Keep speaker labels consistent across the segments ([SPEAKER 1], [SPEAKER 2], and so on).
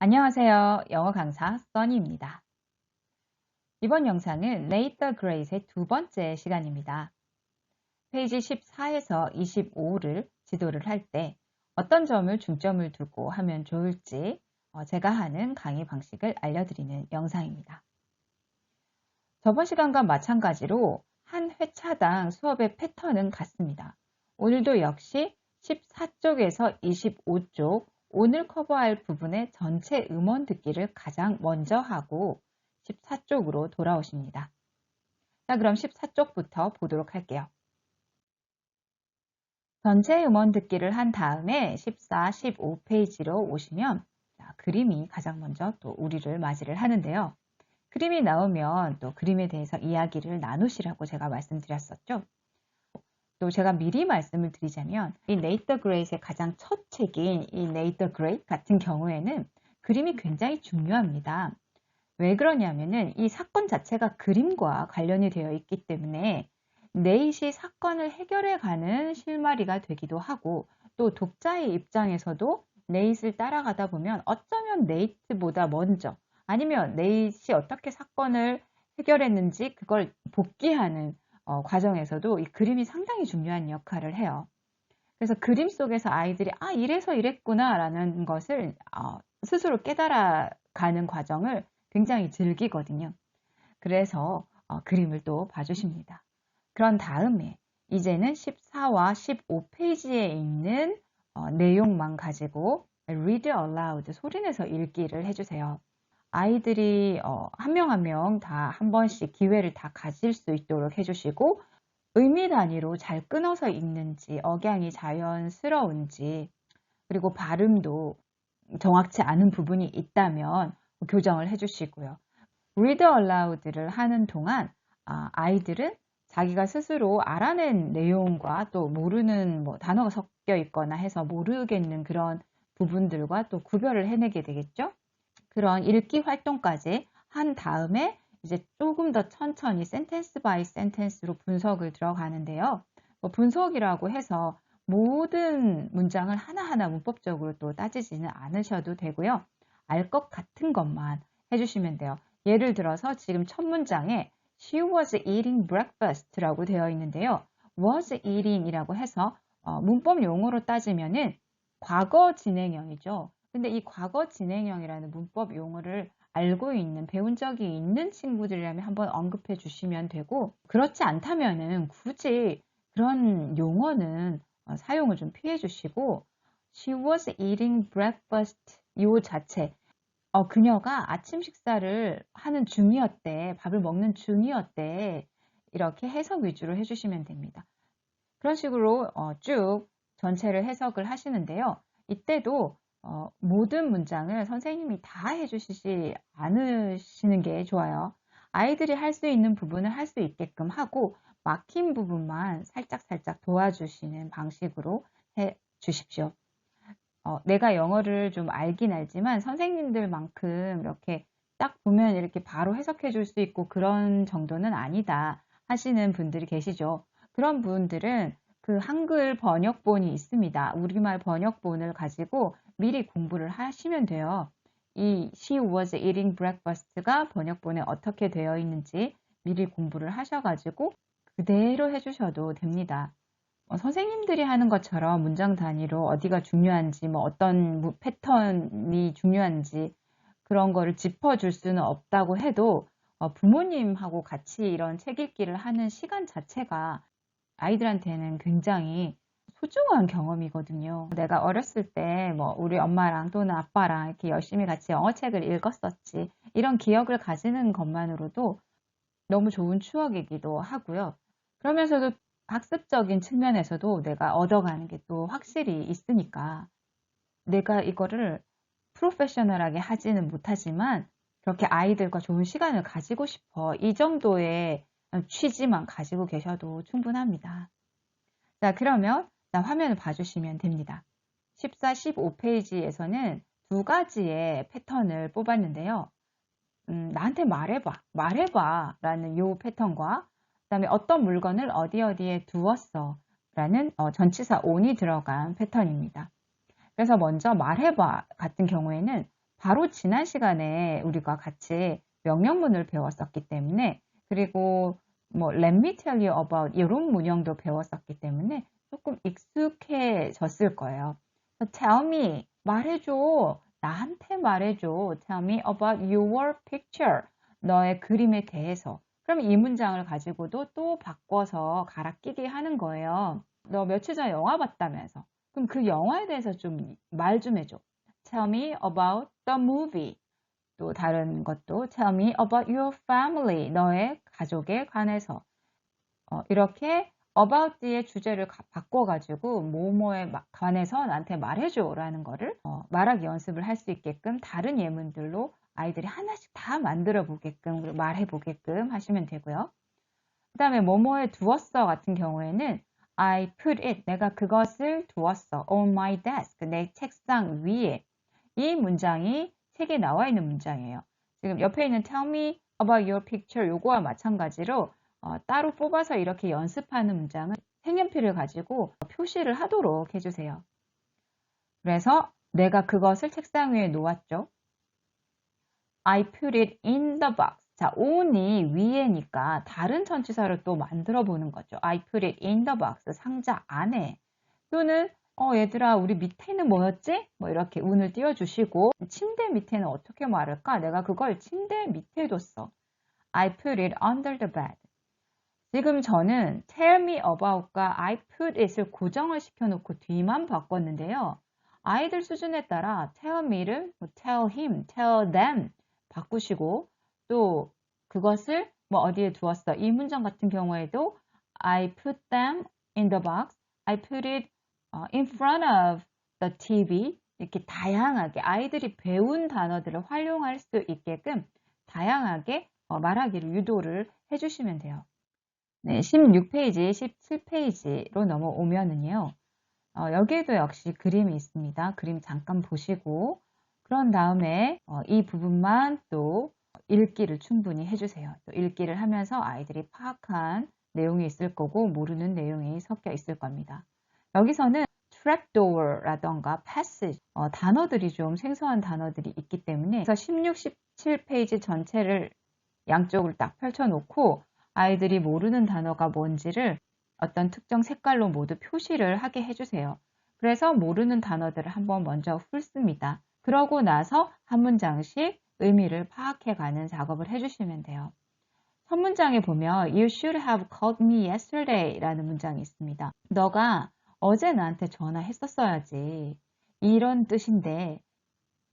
[SPEAKER 1] 안녕하세요. 영어 강사 써니입니다. 이번 영상은 Rate the Great의 두 번째 시간입니다. 페이지 14에서 25를 지도를 할 때 어떤 점을 중점을 두고 하면 좋을지 제가 하는 강의 방식을 알려드리는 영상입니다. 저번 시간과 마찬가지로 한 회차당 수업의 패턴은 같습니다. 오늘도 역시 14쪽에서 25쪽 오늘 커버할 부분의 전체 음원 듣기를 가장 먼저 하고 14쪽으로 돌아오십니다. 자, 그럼 14쪽부터 보도록 할게요. 전체 음원 듣기를 한 다음에 14, 15페이지로 오시면 그림이 가장 먼저 또 우리를 맞이를 하는데요. 그림이 나오면 또 그림에 대해서 이야기를 나누시라고 제가 말씀드렸었죠. 또 제가 미리 말씀을 드리자면 이 Rate the Great의 가장 첫 책인 이 Rate the Great 같은 경우에는 그림이 굉장히 중요합니다. 왜 그러냐면은 이 사건 자체가 그림과 관련이 되어 있기 때문에 네이시 사건을 해결해가는 실마리가 되기도 하고 또 독자의 입장에서도 네이트를 따라가다 보면 어쩌면 네이트보다 먼저 아니면 네이시 어떻게 사건을 해결했는지 그걸 복기하는 과정에서도 이 그림이 상당히 중요한 역할을 해요. 그래서 그림 속에서 아이들이 이래서 이랬구나 라는 것을 스스로 깨달아가는 과정을 굉장히 즐기거든요. 그래서 그림을 또 봐주십니다. 그런 다음에 이제는 14와 15페이지에 있는 내용만 가지고 read aloud 소리내서 읽기를 해주세요. 아이들이 한 명 한 명 다 한 번씩 기회를 다 가질 수 있도록 해주시고 의미 단위로 잘 끊어서 읽는지 억양이 자연스러운지 그리고 발음도 정확치 않은 부분이 있다면 교정을 해주시고요. read aloud를 하는 동안 아이들은 자기가 스스로 알아낸 내용과 또 모르는 단어가 섞여 있거나 해서 모르겠는 그런 부분들과 또 구별을 해내게 되겠죠. 그런 읽기 활동까지 한 다음에 이제 조금 더 천천히 센텐스 바이 센텐스로 분석을 들어가는데요. 분석이라고 해서 모든 문장을 하나하나 문법적으로 또 따지지는 않으셔도 되고요. 알 것 같은 것만 해주시면 돼요. 예를 들어서 지금 첫 문장에 She was eating breakfast라고 되어 있는데요. was eating 이라고 해서 문법 용어로 따지면은 과거 진행형이죠. 근데 이 과거 진행형이라는 문법 용어를 알고 있는, 배운 적이 있는 친구들이라면 한번 언급해 주시면 되고, 그렇지 않다면은 굳이 그런 용어는 사용을 좀 피해 주시고, She was eating breakfast 요 자체, 그녀가 아침 식사를 하는 중이었대, 밥을 먹는 중이었대, 이렇게 해석 위주로 해주시면 됩니다. 그런 식으로 쭉 전체를 해석을 하시는데요. 이때도 모든 문장을 선생님이 다 해주시지 않으시는 게 좋아요. 아이들이 할 수 있는 부분을 할 수 있게끔 하고 막힌 부분만 살짝살짝 도와주시는 방식으로 해 주십시오. 내가 영어를 좀 알긴 알지만 선생님들만큼 이렇게 딱 보면 이렇게 바로 해석해 줄 수 있고 그런 정도는 아니다 하시는 분들이 계시죠. 그런 분들은 그 한글 번역본이 있습니다. 우리말 번역본을 가지고 미리 공부를 하시면 돼요. 이 She was eating breakfast가 번역본에 어떻게 되어 있는지 미리 공부를 하셔가지고 그대로 해주셔도 됩니다. 선생님들이 하는 것처럼 문장 단위로 어디가 중요한지, 어떤 패턴이 중요한지 그런 거를 짚어줄 수는 없다고 해도 부모님하고 같이 이런 책 읽기를 하는 시간 자체가 아이들한테는 굉장히 소중한 경험이거든요. 내가 어렸을 때 우리 엄마랑 또는 아빠랑 이렇게 열심히 같이 영어책을 읽었었지. 이런 기억을 가지는 것만으로도 너무 좋은 추억이기도 하고요. 그러면서도 학습적인 측면에서도 내가 얻어가는 게 또 확실히 있으니까 내가 이거를 프로페셔널하게 하지는 못하지만 그렇게 아이들과 좋은 시간을 가지고 싶어. 이 정도의 취지만 가지고 계셔도 충분합니다. 자, 그러면 화면을 봐주시면 됩니다. 14, 15페이지에서는 두 가지의 패턴을 뽑았는데요. 나한테 말해봐 라는 요 패턴과 그 다음에 어떤 물건을 어디에 두었어 라는 전치사 on이 들어간 패턴입니다. 그래서 먼저 말해봐 같은 경우에는 바로 지난 시간에 우리가 같이 명령문을 배웠었기 때문에, 그리고 뭐 let me tell you about 이런 문형도 배웠었기 때문에 조금 익숙해졌을 거예요. tell me, 말해줘. 나한테 말해줘. tell me about your picture. 너의 그림에 대해서. 그럼 이 문장을 가지고도 또 바꿔서 갈아 끼기 하는 거예요. 너 며칠 전에 영화 봤다면서. 그럼 그 영화에 대해서 좀 말 좀 해줘. Tell me about the movie. 또 다른 것도 Tell me about your family. 너의 가족에 관해서. 이렇게 about 뒤의 주제를 바꿔가지고 뭐뭐에 관해서 나한테 말해줘 라는 거를 말하기 연습을 할 수 있게끔 다른 예문들로 아이들이 하나씩 다 만들어 보게끔 말해 보게끔 하시면 되고요. 그 다음에 뭐뭐에 두었어 같은 경우에는 I put it, 내가 그것을 두었어. On my desk, 내 책상 위에. 이 문장이 책에 나와 있는 문장이에요. 지금 옆에 있는 tell me about your picture 요거와 마찬가지로 따로 뽑아서 이렇게 연습하는 문장은 색연필을 가지고 표시를 하도록 해주세요. 그래서 내가 그것을 책상 위에 놓았죠. I put it in the box. 자, on이 위에니까 다른 전치사를 또 만들어 보는 거죠. I put it in the box. 상자 안에. 또는 얘들아 우리 밑에는 뭐였지? 뭐 이렇게 운을 띄워주시고 침대 밑에는 어떻게 말할까? 내가 그걸 침대 밑에 뒀어. I put it under the bed. 지금 저는 tell me about과 I put it을 고정을 시켜놓고 뒤만 바꿨는데요. 아이들 수준에 따라 tell me를 tell him, tell them 바꾸시고 또 그것을 뭐 어디에 두었어. 이 문장 같은 경우에도 I put them in the box. I put it in front of the TV. 이렇게 다양하게 아이들이 배운 단어들을 활용할 수 있게끔 다양하게 말하기를 유도를 해주시면 돼요. 네, 16페이지, 17페이지로 넘어오면은요. 여기에도 역시 그림이 있습니다. 그림 잠깐 보시고 그런 다음에 이 부분만 또 읽기를 충분히 해주세요. 또 읽기를 하면서 아이들이 파악한 내용이 있을 거고 모르는 내용이 섞여 있을 겁니다. 여기서는 trapdoor라던가 passage 단어들이 좀 생소한 단어들이 있기 때문에 그래서 16, 17페이지 전체를 양쪽을 딱 펼쳐놓고 아이들이 모르는 단어가 뭔지를 어떤 특정 색깔로 모두 표시를 하게 해주세요. 그래서 모르는 단어들을 한번 먼저 훑습니다. 그러고 나서 한 문장씩 의미를 파악해가는 작업을 해주시면 돼요. 첫 문장에 보면 You should have called me yesterday 라는 문장이 있습니다. 너가 어제 나한테 전화했었어야지. 이런 뜻인데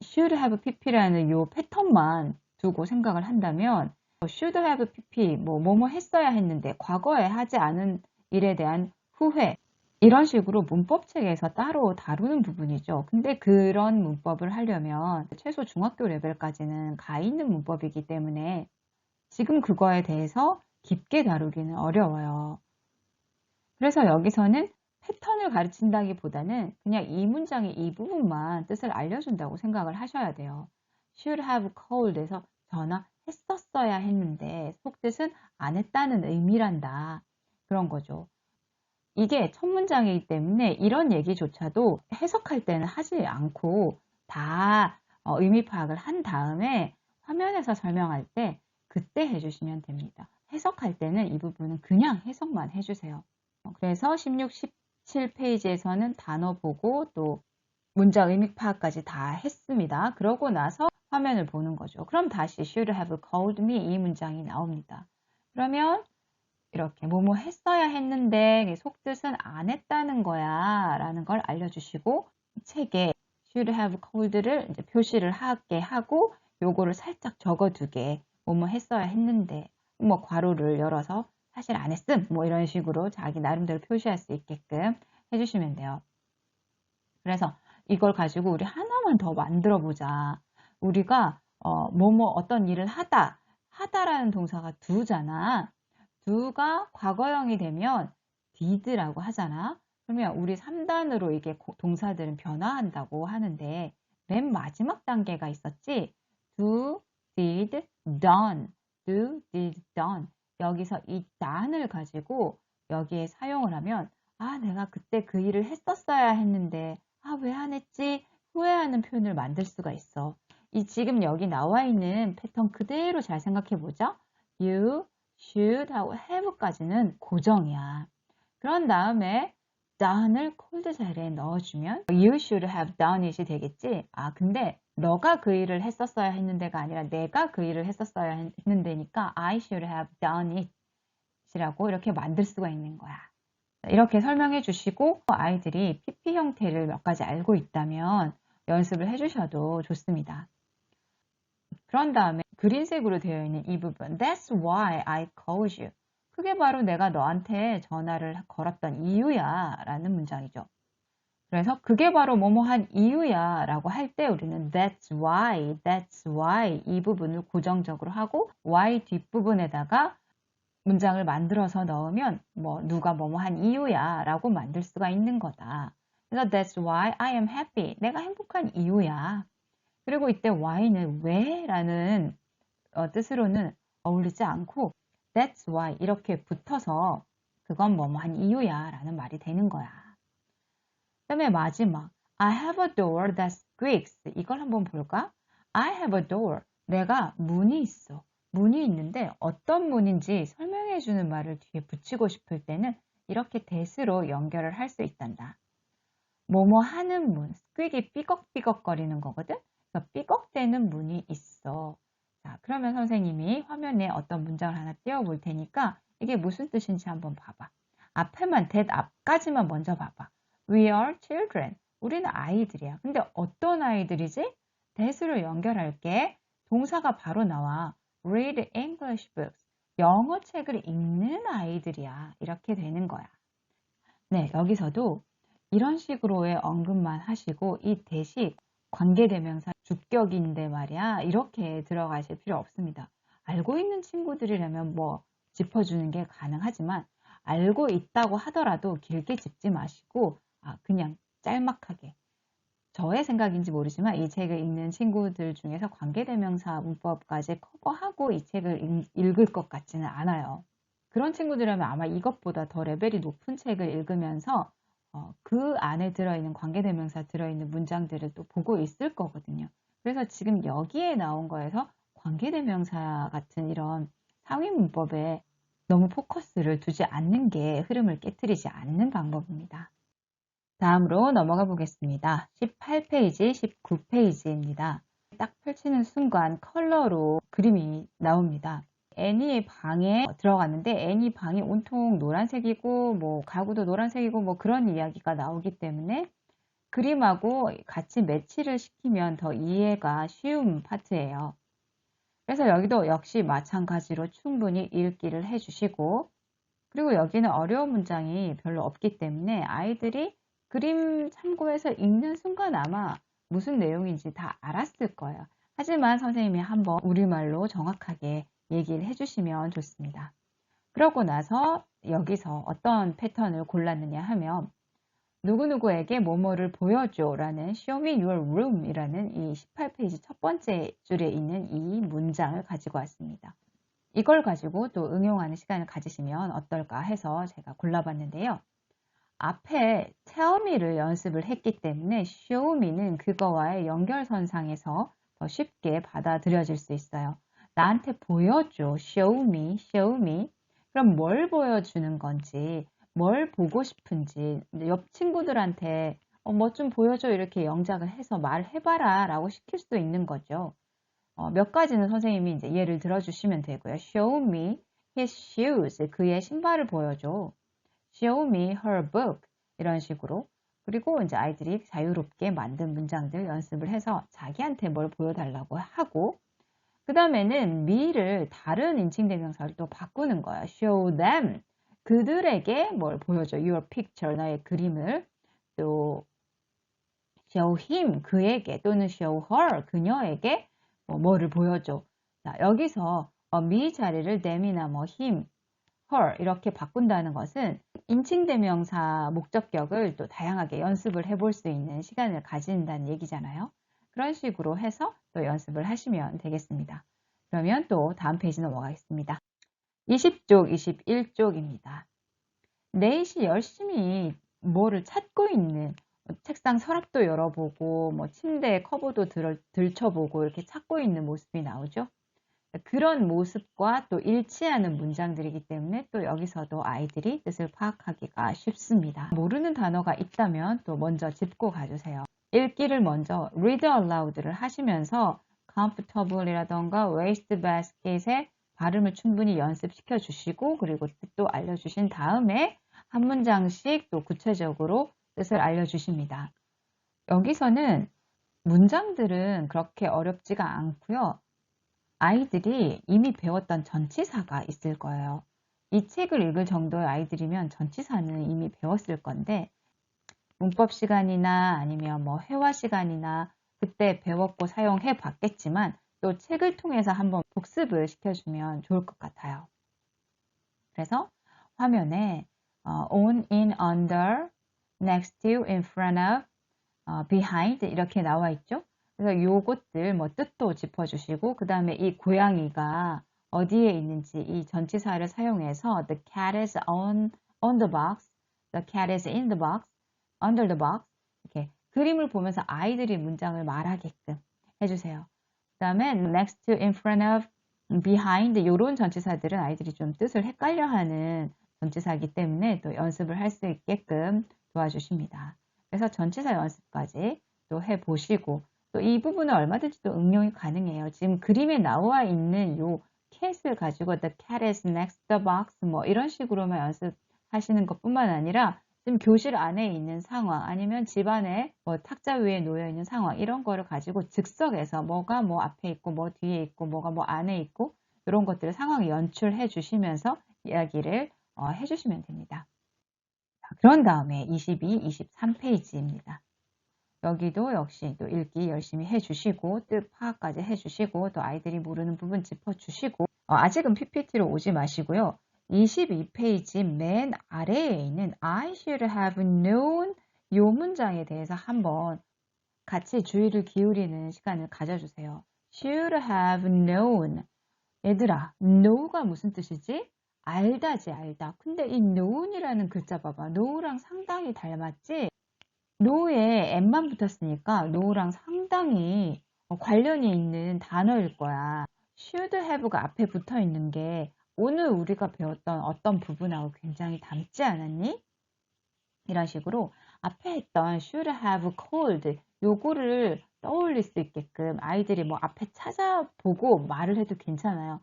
[SPEAKER 1] should have pp라는 이 패턴만 두고 생각을 한다면 should have pp 뭐뭐 했어야 했는데 과거에 하지 않은 일에 대한 후회 이런 식으로 문법책에서 따로 다루는 부분이죠. 근데 그런 문법을 하려면 최소 중학교 레벨까지는 가 있는 문법이기 때문에 지금 그거에 대해서 깊게 다루기는 어려워요. 그래서 여기서는 패턴을 가르친다기보다는 그냥 이 문장의 이 부분만 뜻을 알려준다고 생각을 하셔야 돼요. should have called에서 전화했었어야 했는데 속뜻은 안 했다는 의미란다. 그런 거죠. 이게 첫 문장이기 때문에 이런 얘기조차도 해석할 때는 하지 않고 다 의미 파악을 한 다음에 화면에서 설명할 때 그때 해주시면 됩니다. 해석할 때는 이 부분은 그냥 해석만 해주세요. 그래서 16, 17페이지에서는 단어 보고 또 문장 의미 파악까지 다 했습니다. 그러고 나서 화면을 보는 거죠. 그럼 다시 should have called me 이 문장이 나옵니다. 그러면 이렇게 뭐뭐 했어야 했는데 속뜻은 안 했다는 거야 라는 걸 알려주시고 책에 should have called를 이제 표시를 하게 하고 요거를 살짝 적어두게 뭐뭐 했어야 했는데 뭐 괄호를 열어서 사실 안 했음 뭐 이런 식으로 자기 나름대로 표시할 수 있게끔 해주시면 돼요. 그래서 이걸 가지고 우리 하나만 더 만들어 보자. 우리가 뭐뭐 어떤 일을 하다라는 동사가 do잖아. do가 과거형이 되면 did라고 하잖아. 그러면 우리 3단으로 이게 동사들은 변화한다고 하는데 맨 마지막 단계가 있었지. do, did, done. do, did, done. 여기서 이 done을 가지고 여기에 사용을 하면 내가 그때 그 일을 했었어야 했는데 왜 안 했지? 후회하는 표현을 만들 수가 있어. 이 지금 여기 나와 있는 패턴 그대로 잘 생각해 보죠. You, should 하고 have까지는 고정이야. 그런 다음에 done을 could 자리에 넣어주면 you should have done it이 되겠지. 아, 근데 너가 그 일을 했었어야 했는데가 아니라 내가 그 일을 했었어야 했는데니까 I should have done it 이라고 이렇게 만들 수가 있는 거야. 이렇게 설명해 주시고 아이들이 PP 형태를 몇 가지 알고 있다면 연습을 해 주셔도 좋습니다. 그런 다음에 그린색으로 되어 있는 이 부분 That's why I called you. 그게 바로 내가 너한테 전화를 걸었던 이유야 라는 문장이죠. 그래서 그게 바로 뭐뭐한 이유야 라고 할 때 우리는 that's why 이 부분을 고정적으로 하고 why 뒷부분에다가 문장을 만들어서 넣으면 뭐 누가 뭐뭐한 이유야 라고 만들 수가 있는 거다. 그래서 that's why I am happy. 내가 행복한 이유야. 그리고 이때 why는 왜 라는 뜻으로는 어울리지 않고 that's why 이렇게 붙어서 그건 뭐뭐한 이유야 라는 말이 되는 거야. 그 다음에 마지막 I have a door that squeaks. 이걸 한번 볼까? I have a door. 내가 문이 있어. 문이 있는데 어떤 문인지 설명해 주는 말을 뒤에 붙이고 싶을 때는 이렇게 that으로 연결을 할 수 있단다. 뭐뭐 하는 문, squeak이 삐걱삐걱거리는 거거든? 그래서 삐걱대는 문이 있어. 자, 그러면 선생님이 화면에 어떤 문장을 하나 띄워볼 테니까 이게 무슨 뜻인지 한번 봐봐. 앞에만, that 앞까지만 먼저 봐봐. We are children. 우리는 아이들이야. 근데 어떤 아이들이지? that으로 연결할게. 동사가 바로 나와. Read English books. 영어 책을 읽는 아이들이야. 이렇게 되는 거야. 네, 여기서도 이런 식으로의 언급만 하시고 이 that이 관계대명사 주격인데 말이야. 이렇게 들어가실 필요 없습니다. 알고 있는 친구들이라면 뭐 짚어주는 게 가능하지만 알고 있다고 하더라도 길게 짚지 마시고 그냥 짤막하게 저의 생각인지 모르지만 이 책을 읽는 친구들 중에서 관계대명사 문법까지 커버하고 이 책을 읽을 것 같지는 않아요. 그런 친구들이라면 아마 이것보다 더 레벨이 높은 책을 읽으면서 그 안에 들어있는 관계대명사 들어있는 문장들을 또 보고 있을 거거든요. 그래서 지금 여기에 나온 거에서 관계대명사 같은 이런 상위 문법에 너무 포커스를 두지 않는 게 흐름을 깨트리지 않는 방법입니다. 다음으로 넘어가 보겠습니다. 18페이지, 19페이지입니다. 딱 펼치는 순간 컬러로 그림이 나옵니다. 애니의 방에 들어갔는데 애니 방이 온통 노란색이고 뭐 가구도 노란색이고 뭐 그런 이야기가 나오기 때문에 그림하고 같이 매치를 시키면 더 이해가 쉬운 파트예요. 그래서 여기도 역시 마찬가지로 충분히 읽기를 해주시고 그리고 여기는 어려운 문장이 별로 없기 때문에 아이들이 그림 참고해서 읽는 순간 아마 무슨 내용인지 다 알았을 거예요. 하지만 선생님이 한번 우리말로 정확하게 얘기를 해주시면 좋습니다. 그러고 나서 여기서 어떤 패턴을 골랐느냐 하면 누구누구에게 뭐뭐를 보여줘 라는 Show me your room 이라는 이 18페이지 첫 번째 줄에 있는 이 문장을 가지고 왔습니다. 이걸 가지고 또 응용하는 시간을 가지시면 어떨까 해서 제가 골라봤는데요. 앞에 tell me를 연습을 했기 때문에 show me는 그거와의 연결선상에서 더 쉽게 받아들여질 수 있어요. 나한테 보여줘. show me. 그럼 뭘 보여주는 건지, 뭘 보고 싶은지, 옆 친구들한테 뭐 좀 보여줘 이렇게 영작을 해서 말해봐라 라고 시킬 수도 있는 거죠. 몇 가지는 선생님이 이제 예를 들어주시면 되고요. Show me his shoes. 그의 신발을 보여줘. Show me her book. 이런 식으로. 그리고 이제 아이들이 자유롭게 만든 문장들 연습을 해서 자기한테 뭘 보여달라고 하고 그 다음에는 me를 다른 인칭대명사를 또 바꾸는 거예요. Show them. 그들에게 뭘 보여줘. Your picture. 너의 그림을. 또 show him. 그에게 또는 show her. 그녀에게 뭐를 보여줘. 자, 여기서 me 자리를 them이나 뭐 him, her 이렇게 바꾼다는 것은 인칭대명사 목적격을 또 다양하게 연습을 해볼 수 있는 시간을 가진다는 얘기잖아요. 그런 식으로 해서 또 연습을 하시면 되겠습니다. 그러면 또 다음 페이지 넘어가겠습니다. 20쪽, 21쪽입니다. 넷이 열심히 뭐를 찾고 있는 책상 서랍도 열어보고 뭐 침대 커버도 들춰보고 이렇게 찾고 있는 모습이 나오죠. 그런 모습과 또 일치하는 문장들이기 때문에 또 여기서도 아이들이 뜻을 파악하기가 쉽습니다. 모르는 단어가 있다면 또 먼저 짚고 가주세요. 읽기를 먼저 read aloud를 하시면서 comfortable이라던가 wastebasket의 발음을 충분히 연습시켜 주시고 그리고 뜻도 알려주신 다음에 한 문장씩 또 구체적으로 뜻을 알려주십니다. 여기서는 문장들은 그렇게 어렵지가 않고요. 아이들이 이미 배웠던 전치사가 있을 거예요. 이 책을 읽을 정도의 아이들이면 전치사는 이미 배웠을 건데 문법 시간이나 아니면 뭐 회화 시간이나 그때 배웠고 사용해 봤겠지만 또 책을 통해서 한번 복습을 시켜주면 좋을 것 같아요. 그래서 화면에 on, in, under, next to, in front of, behind 이렇게 나와 있죠. 그래서 요것들 뭐 뜻도 짚어주시고 그 다음에 이 고양이가 어디에 있는지 이 전치사를 사용해서 the cat is on the box, the cat is in the box, under the box 이렇게 그림을 보면서 아이들이 문장을 말하게끔 해주세요. 그 다음에 next to, in front of, behind 이런 전치사들은 아이들이 좀 뜻을 헷갈려하는 전치사이기 때문에 또 연습을 할 수 있게끔 도와주십니다. 그래서 전치사 연습까지 또 해보시고 또 이 부분은 얼마든지 또 응용이 가능해요. 지금 그림에 나와 있는 요 cat을 가지고 the cat is next the box 뭐 이런 식으로만 연습하시는 것뿐만 아니라 지금 교실 안에 있는 상황 아니면 집안에 뭐 탁자 위에 놓여 있는 상황 이런 거를 가지고 즉석에서 뭐가 뭐 앞에 있고 뭐 뒤에 있고 뭐가 뭐 안에 있고 이런 것들을 상황 연출해 주시면서 이야기를 해주시면 됩니다. 그런 다음에 22, 23페이지입니다. 여기도 역시 또 읽기 열심히 해주시고 뜻 파악까지 해주시고 또 아이들이 모르는 부분 짚어주시고 아직은 PPT로 오지 마시고요. 22페이지 맨 아래에 있는 I should have known 이 문장에 대해서 한번 같이 주의를 기울이는 시간을 가져주세요. should have known 얘들아, know가 무슨 뜻이지? 알다지 알다. 근데 이 known이라는 글자 봐봐. know랑 상당히 닮았지? know에 n만 붙었으니까 know랑 상당히 관련이 있는 단어일 거야. should have가 앞에 붙어 있는 게 오늘 우리가 배웠던 어떤 부분하고 굉장히 닮지 않았니? 이런 식으로 앞에 했던 should have called 요거를 떠올릴 수 있게끔 아이들이 뭐 앞에 찾아보고 말을 해도 괜찮아요.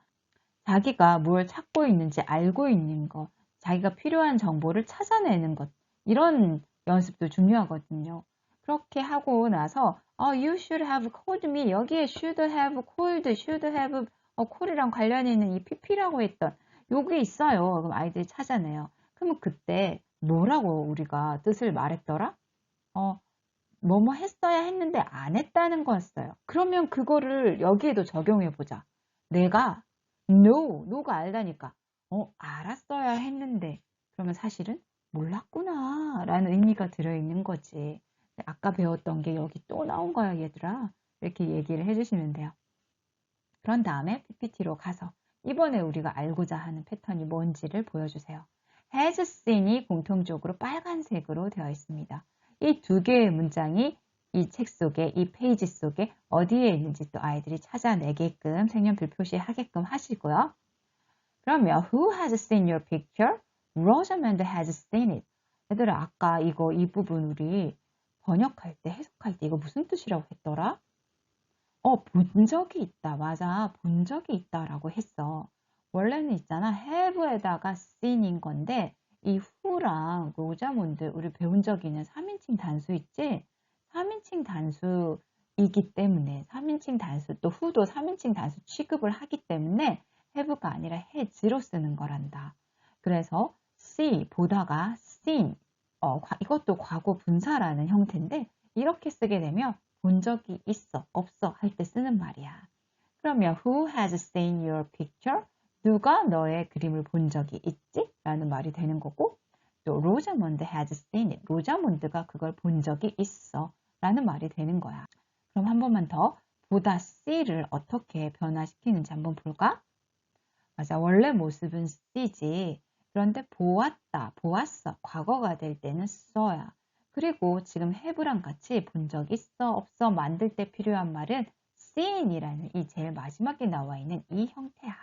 [SPEAKER 1] 자기가 뭘 찾고 있는지 알고 있는 것, 자기가 필요한 정보를 찾아내는 것 이런 연습도 중요하거든요. 그렇게 하고 나서 you should have called me 여기에 should have called, should have call이랑 관련이 있는 이 pp라고 했던 요게 있어요. 그럼 아이들이 찾아내요. 그러면 그때 뭐라고 우리가 뜻을 말했더라? 뭐뭐 했어야 했는데 안 했다는 거였어요. 그러면 그거를 여기에도 적용해 보자. 내가 no가 알다니까 알았어야 했는데 그러면 사실은 몰랐구나 라는 의미가 들어있는 거지. 아까 배웠던 게 여기 또 나온 거야 얘들아. 이렇게 얘기를 해주시면 돼요. 그런 다음에 PPT로 가서 이번에 우리가 알고자 하는 패턴이 뭔지를 보여주세요. has seen이 공통적으로 빨간색으로 되어 있습니다. 이 두 개의 문장이 이 책 속에, 이 페이지 속에 어디에 있는지 또 아이들이 찾아내게끔 색연필 표시하게끔 하시고요. 그러면 who has seen your picture? Rosamond has seen it. 얘들아 아까 이 부분 우리 번역할 때, 해석할 때 이거 무슨 뜻이라고 했더라? 본 적이 있다. 맞아. 본 적이 있다라고 했어. 원래는 있잖아. have에다가 seen인 건데 이 who랑 로자몬드 우리 배운 적이 있는 3인칭 단수 있지? 3인칭 단수이기 때문에 3인칭 단수 또 who도 3인칭 단수 취급을 하기 때문에 have가 아니라 has로 쓰는 거란다. 그래서 see 보다가 seen 이것도 과거 분사라는 형태인데 이렇게 쓰게 되면 본 적이 있어, 없어 할 때 쓰는 말이야. 그러면 who has seen your picture? 누가 너의 그림을 본 적이 있지? 라는 말이 되는 거고 또 로자몬드 has seen it. 로자몬드가 그걸 본 적이 있어 라는 말이 되는 거야. 그럼 한 번만 더 보다 see를 어떻게 변화시키는지 한번 볼까? 맞아, 원래 모습은 see지. 그런데 보았다, 보았어. 과거가 될 때는 saw야. 그리고 지금 have랑 같이 본 적 있어, 없어 만들 때 필요한 말은 seen이라는 이 제일 마지막에 나와 있는 이 형태야.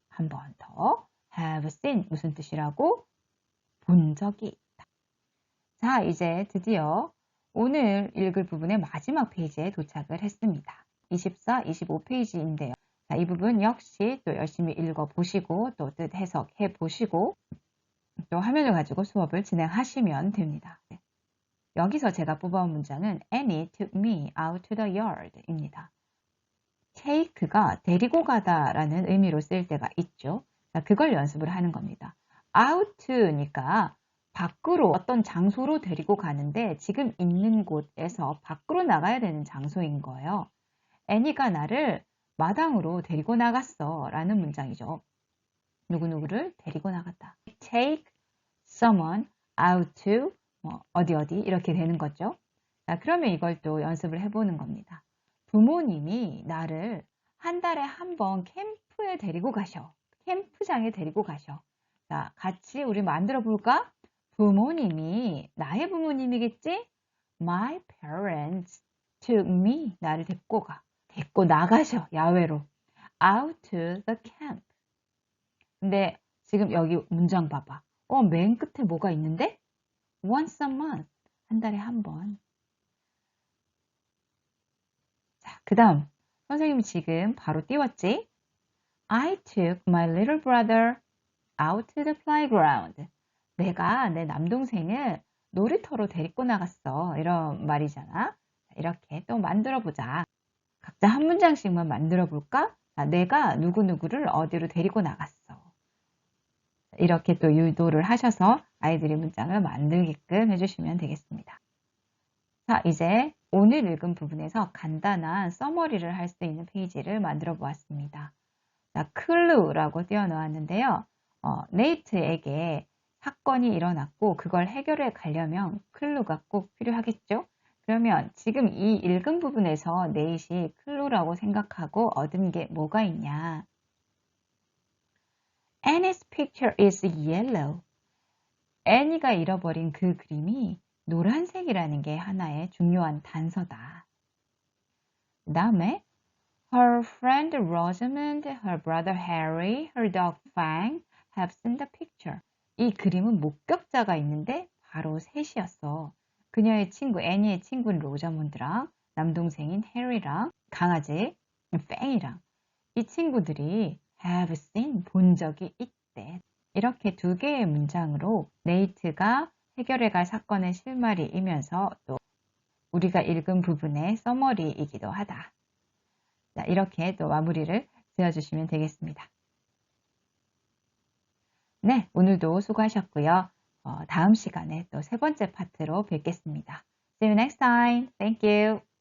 [SPEAKER 1] 한 번 더. have seen 무슨 뜻이라고? 본 적이 있다. 자, 이제 드디어 오늘 읽을 부분의 마지막 페이지에 도착을 했습니다. 24, 25페이지인데요. 자, 이 부분 역시 또 열심히 읽어보시고 또 뜻 해석해 보시고 또 화면을 가지고 수업을 진행하시면 됩니다. 여기서 제가 뽑아온 문장은 Annie took me out to the yard 입니다. take가 데리고 가다 라는 의미로 쓰일 때가 있죠. 자, 그걸 연습을 하는 겁니다. out니까 밖으로 어떤 장소로 데리고 가는데 지금 있는 곳에서 밖으로 나가야 되는 장소인 거예요. 애니가 나를 마당으로 데리고 나갔어 라는 문장이죠. 누구누구를 데리고 나갔다. Take someone out to 어디 이렇게 되는 거죠. 자, 그러면 이걸 또 연습을 해보는 겁니다. 부모님이 나를 한 달에 한 번 캠프에 데리고 가셔. 캠프장에 데리고 가셔. 자, 같이 우리 만들어 볼까? 부모님이 나의 부모님이겠지? My parents took me. 나를 데리고 나가셔. 야외로. Out to the camp. 근데 지금 여기 문장 봐봐. 맨 끝에 뭐가 있는데? Once a month. 한 달에 한 번. 자, 그 다음. 선생님이 지금 바로 띄웠지? I took my little brother out to the playground. 내가 내 남동생을 놀이터로 데리고 나갔어. 이런 말이잖아. 이렇게 또 만들어 보자. 각자 한 문장씩만 만들어 볼까? 내가 누구누구를 어디로 데리고 나갔어. 이렇게 또 유도를 하셔서 아이들이 문장을 만들게끔 해주시면 되겠습니다. 자, 이제 오늘 읽은 부분에서 간단한 서머리를 할 수 있는 페이지를 만들어 보았습니다. 자, 클루라고 띄워놓았는데요. 네이트에게 사건이 일어났고 그걸 해결해 가려면 클루가 꼭 필요하겠죠? 그러면 지금 이 읽은 부분에서 네이시 클루라고 생각하고 얻은 게 뭐가 있냐? Annie's picture is yellow. 애니가 잃어버린 그 그림이 노란색이라는 게 하나의 중요한 단서다. 그 다음에 Her friend Rosamond, her brother Harry, her dog Fang have seen the picture. 이 그림은 목격자가 있는데 바로 셋이었어. 그녀의 친구, 애니의 친구인 로자몬드랑 남동생인 해리랑 강아지 팽이랑 이 친구들이 have seen, 본 적이 있대. 이렇게 두 개의 문장으로 네이트가 해결해 갈 사건의 실마리이면서 또 우리가 읽은 부분의 서머리이기도 하다. 자, 이렇게 또 마무리를 지어주시면 되겠습니다. 네, 오늘도 수고하셨고요. 다음 시간에 또 세 번째 파트로 뵙겠습니다. See you next time. Thank you.